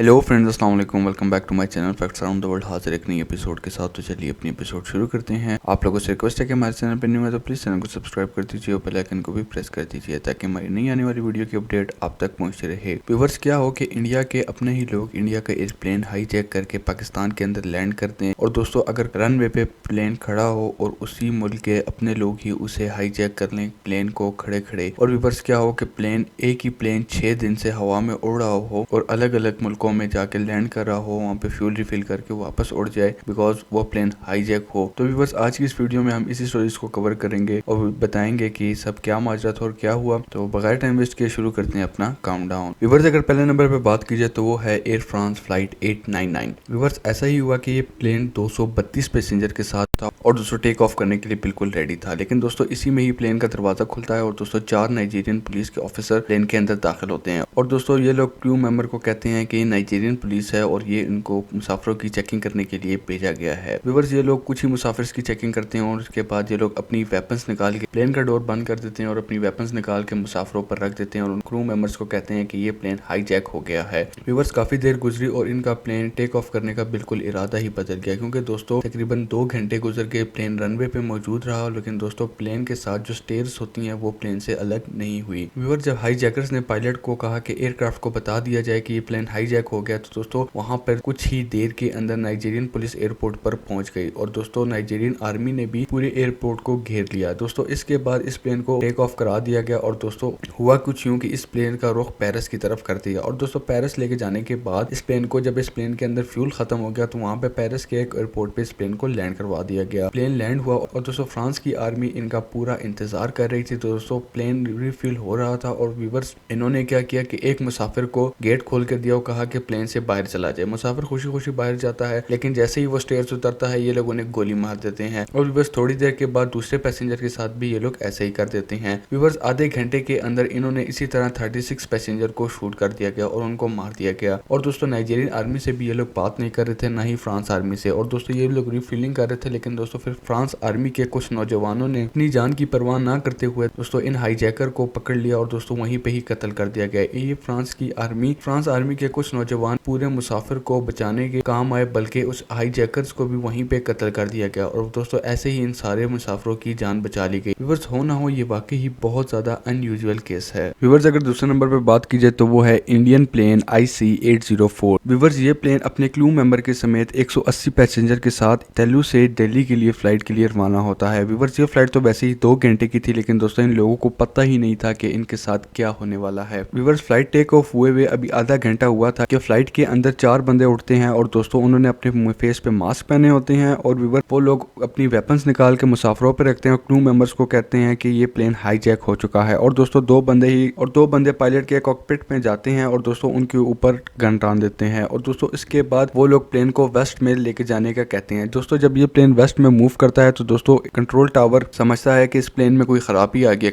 Hello friends, अस्सलाम वालेकुम। Welcome back to my channel facts around the world. हाजिर एक नई एपिसोड के साथ। तो चलिए अपनी एपिसोड शुरू करते हैं। आप लोगों से रिक्वेस्ट है कि हमारे चैनल पर न्यू है तो प्लीज़ चैनल को सब्सक्राइब कर दीजिए और बेल आइकन को भी प्रेस कर दीजिए ताकि हमारी नई आने वाली वीडियो की अपडेट आप तक पहुंचती रहे। व्यूअर्स, क्या हो कि इंडिया के अपने ही लोग इंडिया का एयरप्लेन हाईजैक करके पाकिस्तान के अंदर लैंड करते हैं। और दोस्तों, अगर रनवे पे प्लेन खड़ा हो और उसी मुल्क के अपने लोग ही उसे हाईजैक कर लें प्लेन को खड़े खड़े। और व्यूअर्स, क्या हो कि प्लेन एक ही प्लेन 6 दिन से हवा में उड़ रहा हो और अलग अलग मुल्कों में जाके लैंड कर रहा हो, वहाँ पे फ्यूल रिफिल करके वापस उड़ जाए बिकॉज वो प्लेन हाईजैक हो। तो व्यूअर्स, आज की इस वीडियो में हम इसी स्टोरीज को कवर करेंगे और बताएंगे कि सब क्या माजरा था और क्या हुआ। तो बगैर टाइम वेस्ट किए शुरू करते हैं अपना काउंटडाउन। व्यूअर्स, अगर पहले नंबर पे बात की जाए तो वो है एयर फ्रांस फ्लाइट 899। व्यूअर्स, ऐसा ही हुआ कि ये प्लेन 232 पैसेंजर के साथ था और दोस्तों टेक ऑफ करने के लिए बिल्कुल रेडी था। लेकिन दोस्तों, इसी में ही प्लेन का दरवाजा खुलता है और दोस्तों 4 नाइजीरियन पुलिस के ऑफिसर प्लेन के अंदर दाखिल होते हैं। और दोस्तों, ये लोग क्रू मेंबर को कहते हैं कि नाइजीरियन पुलिस है और ये इनको मुसाफिरों की चेकिंग करने के लिए भेजा गया है। व्यूअर्स, ये लोग कुछ ही मुसाफिर की चेकिंग करते हैं और उसके बाद ये लोग अपनी वेपन्स निकाल के प्लेन का डोर बंद कर देते हैं और अपनी वेपन्स निकाल के मुसाफिरों पर रख देते हैं और उन क्रू मेंबर्स को कहते हैं कि ये प्लेन हाईजैक हो गया है। व्यूअर्स, काफी देर गुजरी और इनका प्लेन टेक ऑफ करने का बिल्कुल इरादा ही बदल गया, क्योंकि दोस्तों तकरीबन 2 घंटे गुजर के प्लेन रनवे पे मौजूद रहा। लेकिन दोस्तों, प्लेन के साथ जो स्टेयर्स होती हैं वो प्लेन से अलग नहीं हुई। व्यूअर्स, जब हाईजैकर्स ने पायलट को कहा कि एयरक्राफ्ट को बता दिया जाए कि ये प्लेन हाईजैक हो गया, तो दोस्तों वहां पर कुछ ही देर के अंदर नाइजीरियन पुलिस एयरपोर्ट पर पहुंच गई और दोस्तों नाइजीरियन आर्मी ने भी पूरे एयरपोर्ट को घेर लिया। दोस्तों, इसके बाद इस प्लेन को टेक ऑफ करा दिया गया और दोस्तों हुआ कुछ यूं कि इस प्लेन का रुख पेरिस की तरफ कर दिया। और दोस्तों, पेरिस लेके जाने के बाद इस प्लेन को, जब इस प्लेन के अंदर फ्यूल खत्म हो गया तो वहां पे पेरिस के एक एयरपोर्ट पे इस प्लेन को लैंड करवा दिया गया। प्लेन लैंड हुआ और दोस्तों फ्रांस की आर्मी इनका पूरा इंतजार कर रही थी। दोस्तों, प्लेन रिफ्यूल हो रहा था और व्यूअर्स, इन्होंने क्या किया कि एक मुसाफिर को गेट खोल कर दिया और कहा कि प्लेन से बाहर चला जाए। मुसाफिर खुशी खुशी बाहर जाता है, लेकिन जैसे ही वो स्टेयर्स उतरता है ये लोग उन्हें गोली मार देते हैं। और बस थोड़ी देर के बाद दूसरे पैसेंजर के साथ भी ये लोग ऐसे ही कर देते हैं। व्यूअर्स, आधे घंटे के अंदर इन्होंने इसी तरह 36 पैसेंजर को शूट कर दिया गया और उनको मार दिया गया। और दोस्तों, नाइजीरियन आर्मी से भी ये लोग बात नहीं कर रहे थे, ना ही फ्रांस आर्मी से। और दोस्तों, ये लोग रिफिलिंग कर रहे थे, लेकिन दोस्तों फिर फ्रांस आर्मी के कुछ नौजवानों ने अपनी जान की परवाह ना करते हुए दोस्तों इन हाईजैकर को पकड़ लिया और दोस्तों वहीं पे ही कत्ल कर दिया गया। ये फ्रांस आर्मी के कुछ नौजवान पूरे मुसाफिर को बचाने के काम आए, बल्कि उस हाईजैकर्स को भी वहीं पे कत्ल कर दिया गया। और दोस्तों ऐसे ही इन सारे मुसाफिरों की जान बचा ली गई। व्यूअर्स, हो ना हो ये वाकई ही बहुत ज्यादा अनयूजुअल केस है। व्यूअर्स, अगर दूसरे नंबर पे बात की जाए तो वो है इंडियन प्लेन IC-804। व्यूअर्स, ये प्लेन अपने क्रू मेंबर के समेत 180 पैसेंजर के साथ तेलू से दिल्ली के लिए फ्लाइट के लिए रवाना होता है। व्यूअर्स, ये फ्लाइट तो वैसे ही 2 घंटे की थी, लेकिन दोस्तों इन लोगों को पता ही नहीं था कि इनके साथ क्या होने वाला है। व्यूअर्स, फ्लाइट टेक ऑफ हुए हुए अभी आधा घंटा हुआ था कि फ्लाइट के अंदर 4 बंदे उठते हैं और दोस्तों उन्होंने अपने फेस पे मास्क पहने होते हैं और व्यूअर वो लोग अपनी वेपन्स निकाल के मुसाफिरों पे रखते हैं और क्रू मेंबर्स को कहते हैं कि ये प्लेन हाईजैक हो चुका है। और दोस्तों दो बंदे पायलट के कॉकपिट में जाते हैं और दोस्तों उनके ऊपर गन टान देते हैं। और दोस्तों इसके बाद वो लोग प्लेन को वेस्ट में लेके जाने का कहते हैं। दोस्तों, जब ये प्लेन वेस्ट में मूव करता है तो दोस्तों कंट्रोल टावर समझता है कि इस प्लेन में कोई खराबी आ गई है।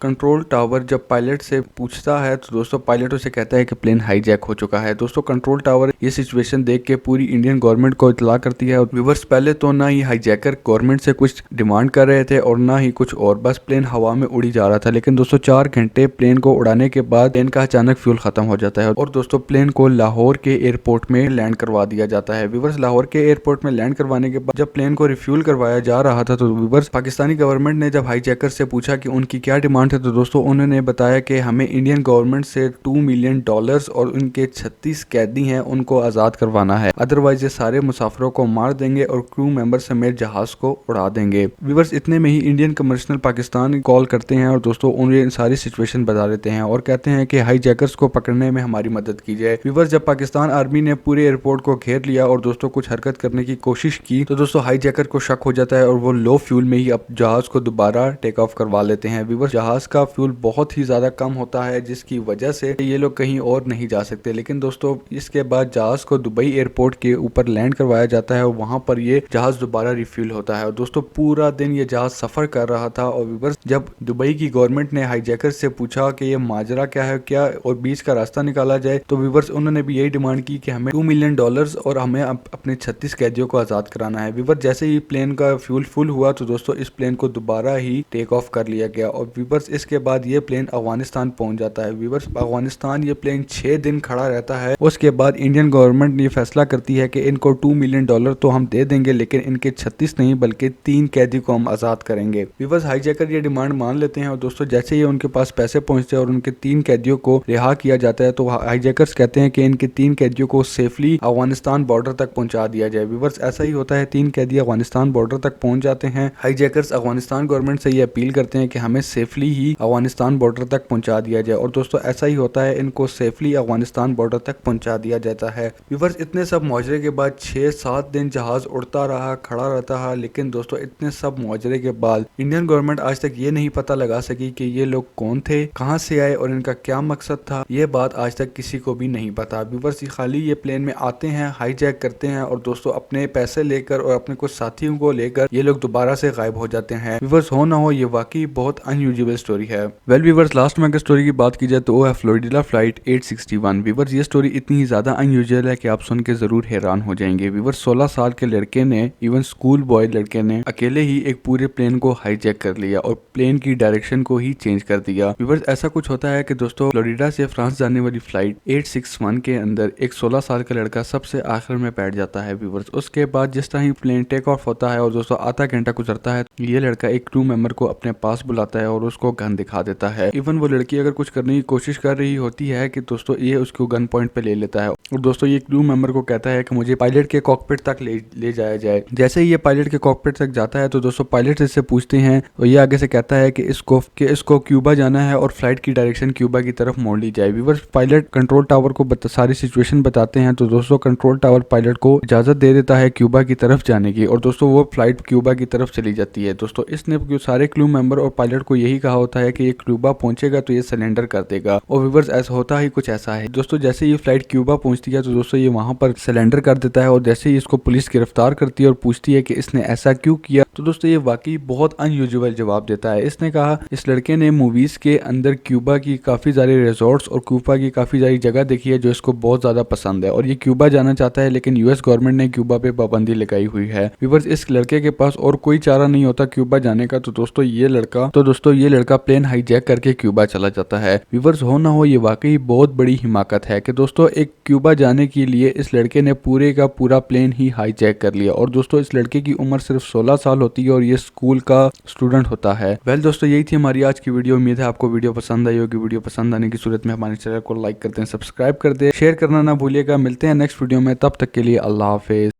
कंट्रोल टावर जब पायलट से पूछता है तो दोस्तों पायलट उसे कहता है कि प्लेन हाईजैक हो चुका है। दोस्तों, कंट्रोल टावर ये सिचुएशन देख के पूरी इंडियन गवर्नमेंट को इतला करती है। और व्यूअर्स, पहले तो ना ही हाईजैकर गवर्नमेंट से कुछ डिमांड कर रहे थे और ना ही कुछ और, बस प्लेन हवा में उड़ी जा रहा था। लेकिन दोस्तों 4 घंटे प्लेन को उड़ाने के बाद प्लेन का अचानक फ्यूल खत्म हो जाता है और दोस्तों प्लेन को लाहौर के एयरपोर्ट में लैंड करवा दिया जाता है। व्यूअर्स, लाहौर के एयरपोर्ट में लैंड करवाने के बाद जब प्लेन को रिफ्यूल करवाया जा रहा था तो व्यूअर्स, पाकिस्तानी गवर्नमेंट ने जब हाईजैकर से पूछा कि उनकी क्या डिमांड है तो दोस्तों उन्होंने बताया कि हमें इंडियन गवर्नमेंट से $2 मिलियन और उनके 36 कैदी हैं उनको आजाद करवाना है, अदरवाइज ये सारे मुसाफिरों को मार देंगे और क्रू मेंबर समेत जहाज को उड़ा देंगे। व्यूअर्स, इतने में ही इंडियन कमर्शियल पाकिस्तान कॉल करते हैं और दोस्तों उन्हें सारी सिचुएशन बता देते हैं और कहते हैं कि हाईजैकर्स को पकड़ने में हमारी मदद की जाए। व्यूअर्स, जब पाकिस्तान आर्मी ने पूरे एयरपोर्ट को घेर लिया और दोस्तों कुछ हरकत करने की कोशिश की तो दोस्तों हाईजैकर को शक हो जाता है और वो लो फ्यूल में ही अब जहाज को दोबारा टेक ऑफ करवा लेते हैं। व्यूअर्स, जहाज का फ्यूल बहुत ही ज्यादा कम होता है जिसकी वजह से ये लोग कहीं और नहीं जा सकते। लेकिन दोस्तों इसके बाद जहाज को दुबई एयरपोर्ट के ऊपर लैंड करवाया जाता है और वहां पर ये जहाज दोबारा रिफ्यूल होता है। और दोस्तों पूरा दिन ये जहाज सफर कर रहा था और व्यूअर्स, जब दुबई की गवर्नमेंट ने हाईजैकर से पूछा कि ये माजरा क्या है क्या और बीच का रास्ता निकाला जाए तो व्यूअर्स उन्होंने भी यही डिमांड की कि हमें $2 मिलियन और हमें अपने 36 कैदियों को आजाद कराना है। व्यूअर्स, जैसे ही प्लेन का फ्यूल फुल हुआ तो दोस्तों इस प्लेन को दोबारा ही टेक ऑफ कर लिया गया और व्यूअर्स इसके बाद ये प्लेन अफगानिस्तान पहुंच जाता है। व्यूअर्स अफगानिस्तान ये प्लेन 6 दिन खड़ा रहता है। उसके बाद इंडियन गवर्नमेंट ने फैसला करती है कि इनको $2 मिलियन तो हम दे देंगे, लेकिन इनके 36 नहीं बल्कि 3 कैदी को हम आजाद करेंगे। व्यूअर्स हाईजैकर ये डिमांड मान लेते हैं और दोस्तों जैसे ही उनके पास पैसे पहुंचते हैं और उनके 3 कैदियों को रिहा किया जाता है तो हाईजैकर्स कहते हैं कि इनके 3 कैदियों को सेफली अफगानिस्तान बॉर्डर तक पहुंचा दिया जाए। व्यूअर्स ऐसा ही होता है, 3 कैदी अफगानिस्तान बॉर्डर तक पहुंच जाते हैं। हाईजैकर्स अफगानिस्तान गवर्नमेंट से ये अपील करते हैं कि हमें सेफली ही अफगानिस्तान बॉर्डर तक पहुंचा दिया जाए और दोस्तों ऐसा ही होता है, इनको सेफली अफगानिस्तान बॉर्डर तक पहुंचा दिया जाता है। व्यूअर्स इतने सब मुआवजे के बाद 6-7 दिन जहाज उड़ता रहा, खड़ा रहता है, लेकिन दोस्तों इतने सब मुआवजे के बाद इंडियन गवर्नमेंट आज तक ये नहीं पता लगा सकी कि ये लोग कौन थे, कहां से आए और इनका क्या मकसद था। ये बात आज तक किसी को भी नहीं पता। व्यूअर्स खाली ये प्लेन में आते हैं, हाईजैक करते हैं और दोस्तों अपने पैसे लेकर और अपने कुछ साथियों को लेकर ये लोग दोबारा से गायब हो जाते हैं। व्यूअर्स हो ना हो ये वाकई बहुत अनयूजुअल स्टोरी है। वेल व्यूअर्स लास्ट में अगर स्टोरी की बात की जाए तो वो है फ्लोरिडा फ्लाइट 861। व्यूअर्स ये स्टोरी इतनी ही ज्यादा अनयूजुअल है कि आप सुन के जरूर हैरान हो जाएंगे। व्यूअर्स 16 साल के लड़के ने, इवन स्कूल बॉय लड़के ने अकेले ही एक पूरे प्लेन को हाईजैक कर लिया और प्लेन की डायरेक्शन को ही चेंज कर दिया। व्यूअर्स ऐसा कुछ होता है कि दोस्तों फ्लोरिडा से फ्रांस जाने वाली फ्लाइट 861 के अंदर एक 16 साल का लड़का सबसे आखिर में बैठ जाता है। व्यूअर्स उसके बाद जिस तरह ही प्लेन टेक ऑफ होता है और दोस्तों आधा घंटा गुजरता है, ये लड़का एक क्रू मेंबर को अपने पास बुलाता है और उसको गन दिखा देता है। इवन वो लड़की अगर कुछ करने की कोशिश कर रही होती है कि दोस्तों ये उसको गन पॉइंट पे ले लेता है और दोस्तों ये क्रू मेंबर को कहता है कि मुझे पायलट के कॉकपिट तक ले जाया जाए। जैसे ही ये पायलट के कॉकपिट तक जाता है तो दोस्तों पायलट इससे पूछते हैं और ये आगे से कहता है कि इसको क्यूबा जाना है और फ्लाइट की डायरेक्शन क्यूबा की तरफ मोड़ ली जाए। व्यूअर्स पायलट कंट्रोल टावर को सारी सिचुएशन बताते हैं तो दोस्तों कंट्रोल टावर पायलट को इजाजत दे देता है क्यूबा की तरफ जाने की और दोस्तों वो फ्लाइट क्यूबा की तरफ चली जाती है। दोस्तों इसने सारे क्रू मेंबर और पायलट को यही कहा होता है कि ये क्यूबा पहुंचेगा तो ये सरेंडर कर देगा और व्यूअर्स ऐसा होता ही कुछ ऐसा है। दोस्तों जैसे ये फ्लाइट क्यूबा पहुंचती है तो दोस्तों ये वहां पर सरेंडर कर देता है और जैसे ही इसको पुलिस गिरफ्तार करती है और पूछती है कि इसने ऐसा क्यों किया तो दोस्तों ये वाकई बहुत अनयूजुअल जवाब देता है। इसने कहा इस लड़के ने मूवीज के अंदर क्यूबा की काफी सारे रिजॉर्ट्स और क्यूबा की काफी सारी जगह देखी है जो इसको बहुत ज्यादा पसंद है और ये क्यूबा जाना चाहता है, लेकिन यूएस गवर्नमेंट ने क्यूबा पे पाबंदी लगाई हुई है। व्यूअर्स इस लड़के के पास और कोई चारा नहीं होता क्यूबा जाने का तो दोस्तों ये लड़का प्लेन हाईजैक करके क्यूबा चला जाता है। व्यूअर्स हो ना हो ये वाकई बहुत बड़ी हिमाकत है कि दोस्तों एक क्यूबा जाने के लिए इस लड़के ने पूरे का पूरा प्लेन ही हाईजैक कर लिया और दोस्तों इस लड़के की उम्र सिर्फ 16 साल होती है और ये स्कूल का स्टूडेंट होता है। वेल दोस्तों यही थी हमारी आज की वीडियो। उम्मीद है आपको वीडियो पसंद आई होगी। वीडियो पसंद आने की सूरत में हमारे चैनल को लाइक करते हैं, सब्सक्राइब कर दे, शेयर करना ना भूलिएगा। मिलते हैं नेक्स्ट वीडियो में, तब तक के लिए अल्लाह हाफिज।